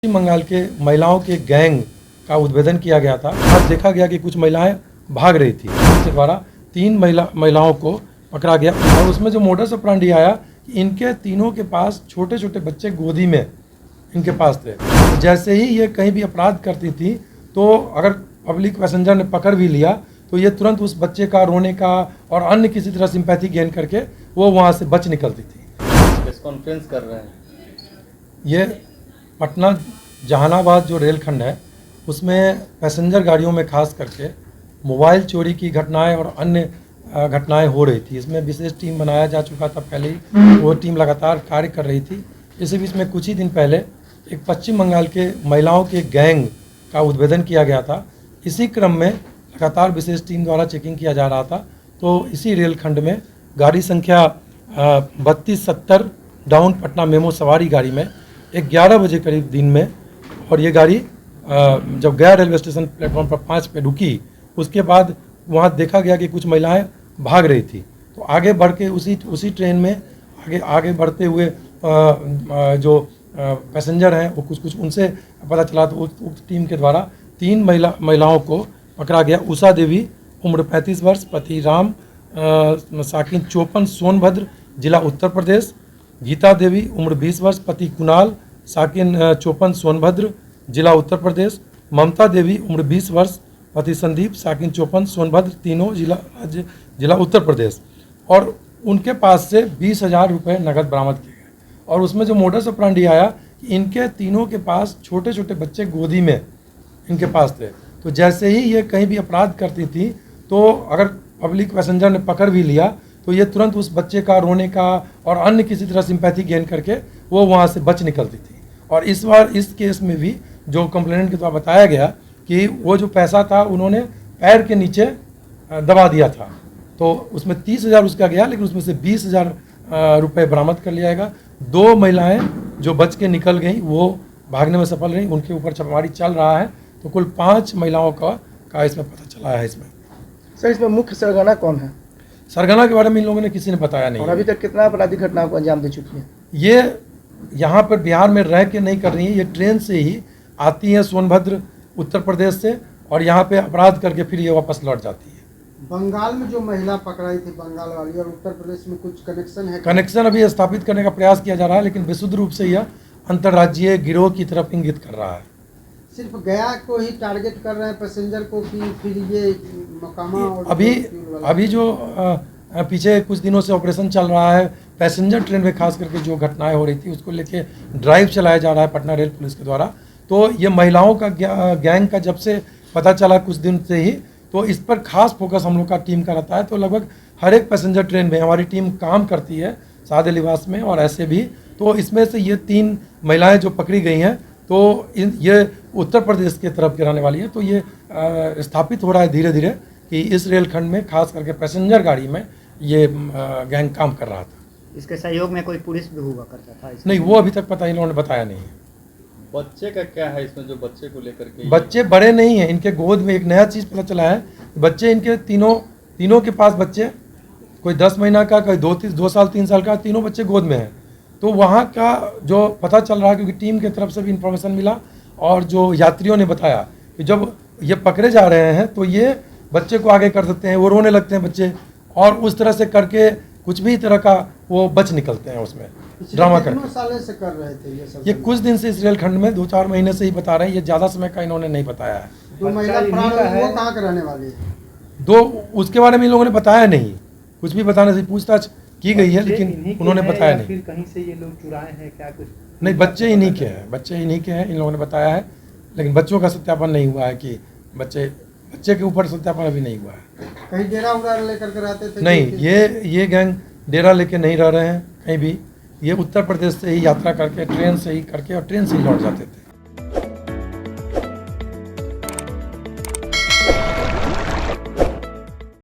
पश्चिम बंगाल के महिलाओं के गैंग का उद्भेदन किया गया था। आज देखा गया कि कुछ महिलाएं भाग रही थी। इसके द्वारा 3 महिलाओं को पकड़ा गया और उसमें जो मोडस ऑपरेंडी आया, इनके तीनों के पास छोटे छोटे बच्चे गोदी में इनके पास थे। जैसे ही ये कहीं भी अपराध करती थी तो अगर पब्लिक पैसेंजर ने पकड़ भी लिया तो ये तुरंत उस बच्चे का रोने का और अन्य किसी तरह सिंपैथी गेन करके वो वहाँ से बच निकलती थी। प्रेस कॉन्फ्रेंस कर रहे हैं। ये पटना जहानाबाद जो रेलखंड है उसमें पैसेंजर गाड़ियों में खास करके मोबाइल चोरी की घटनाएं और अन्य घटनाएं हो रही थी। इसमें विशेष टीम बनाया जा चुका था पहले ही, वो टीम लगातार कार्य कर रही थी। इसी बीच में कुछ ही दिन पहले एक पश्चिम बंगाल के महिलाओं के गैंग का उद्भेदन किया गया था। इसी क्रम में लगातार विशेष टीम द्वारा चेकिंग किया जा रहा था तो इसी रेलखंड में गाड़ी संख्या 3270 डाउन पटना मेमो सवारी गाड़ी में 11 बजे करीब दिन में, और ये गाड़ी जब गया रेलवे स्टेशन प्लेटफॉर्म पर 5 पे रुकी, उसके बाद वहाँ देखा गया कि कुछ महिलाएं भाग रही थी। तो आगे बढ़ के उसी ट्रेन में आगे बढ़ते हुए जो पैसेंजर हैं वो कुछ उनसे पता चला तो उस टीम के द्वारा 3 महिलाओं को पकड़ा गया। उषा देवी उम्र 35 वर्ष, पति राम साकिन चौपन सोनभद्र जिला उत्तर प्रदेश, गीता देवी उम्र 20 वर्ष, पति कुणाल साकिन चौपन सोनभद्र जिला उत्तर प्रदेश, ममता देवी उम्र 20 वर्ष, पति संदीप साकिन चौपन सोनभद्र तीनों जिला उत्तर प्रदेश। और उनके पास से 20,000 रुपये नगद बरामद किए गए। और उसमें जो मोडस ऑपरेंडी आया, इनके तीनों के पास छोटे छोटे बच्चे गोदी में इनके पास थे। तो जैसे ही ये कहीं भी अपराध करती थी तो अगर पब्लिक पैसेंजर ने पकड़ भी लिया तो ये तुरंत उस बच्चे का रोने का और अन्य किसी तरह सिंपैथी गेन करके वो वहाँ से बच निकलती थी। और इस बार इस केस में भी जो कंप्लेनेंट के द्वारा बताया गया कि वो जो पैसा था उन्होंने पैर के नीचे दबा दिया था, तो उसमें 30,000 उसका गया, लेकिन उसमें से 20,000 रुपये बरामद कर लिया गया। 2 महिलाएं जो बच के निकल गई वो भागने में सफल रहीं, उनके ऊपर छापेमारी चल रहा है। तो कुल 5 महिलाओं का इसमें पता चला है। इसमें सर, इसमें मुख्य सरगना कौन है? सरगना के बारे में इन लोगों ने किसी ने बताया नहीं। और अभी तक कितना आपराधिक घटनाओं को अंजाम दे चुकी है? ये यहाँ पर बिहार में रह के नहीं कर रही है, ये ट्रेन से ही आती हैं सोनभद्र उत्तर प्रदेश से और यहाँ पे अपराध करके फिर ये वापस लौट जाती है। बंगाल में जो महिला पकड़ाई थी बंगाल वाली, और उत्तर प्रदेश में कुछ कनेक्शन है? कनेक्शन अभी स्थापित करने का प्रयास किया जा रहा है, लेकिन विशुद्ध रूप से यह अंतर्राज्यीय गिरोह की तरफ इंगित कर रहा है। सिर्फ गया को ही टारगेट कर रहे हैं पैसेंजर को कि फिर ये मकामा? और अभी जो पीछे कुछ दिनों से ऑपरेशन चल रहा है पैसेंजर ट्रेन में, खास करके जो घटनाएं हो रही थी उसको लेके ड्राइव चलाया जा रहा है पटना रेल पुलिस के द्वारा। तो ये महिलाओं का गैंग का जब से पता चला कुछ दिन से ही, तो इस पर खास फोकस हम लोग का टीम का रहता है। तो लगभग हर एक पैसेंजर ट्रेन में हमारी टीम काम करती है, सादे लिबास में और ऐसे भी। तो इसमें से ये 3 महिलाएं जो पकड़ी गई हैं तो ये उत्तर प्रदेश के तरफ की रहने वाली है। तो ये स्थापित हो रहा है धीरे धीरे कि इस रेलखंड में खास करके पैसेंजर गाड़ी में ये गैंग काम कर रहा था। इसके सहयोग में कोई पुलिस भी हुआ करता था? नहीं, वो अभी तक पता इन लोगों ने बताया नहीं है। बच्चे का क्या है इसमें, जो बच्चे को लेकर के? बच्चे बड़े नहीं हैं, इनके गोद में एक नया चीज़ पता चला है। बच्चे इनके तीनों के पास बच्चे, कोई 10 महीना का, कोई 2 साल 3 साल का, तीनों बच्चे गोद में हैं। तो वहाँ का जो पता चल रहा है, क्योंकि टीम की तरफ से भी इंफॉर्मेशन मिला और जो यात्रियों ने बताया कि जब ये पकड़े जा रहे हैं तो ये बच्चे को आगे कर देते हैं, वो रोने लगते हैं बच्चे, और उस तरह से करके कुछ भी तरह का वो बच निकलते हैं उसमें ड्रामा करके। साल से कर रहे थे ये सब? ये कुछ दिन से इस रेलखंड में 2-4 महीने से ही बता रहे हैं, ये ज़्यादा समय का इन्होंने नहीं बताया है। 2 महिला वो कहाँ के रहने वाली है? 2 उसके बारे में इन लोगों ने बताया नहीं, कुछ भी बताने से पूछताछ की गई है लेकिन उन्होंने बताया नहीं। फिर कहीं से ये लोग चुराए हैं क्या? कुछ नहीं, बच्चे इन्हीं के हैं, इन लोगों ने बताया है, लेकिन बच्चों का सत्यापन नहीं हुआ है कि बच्चे के ऊपर सत्यापन अभी नहीं हुआ है। कहीं डेरा उड़ा लेकर के रहते थे? नहीं, ये गैंग डेरा लेके नहीं रह रहे हैं कहीं भी। ये उत्तर प्रदेश से ही यात्रा करके ट्रेन से ही करके और ट्रेन से ही लौट जाते थे।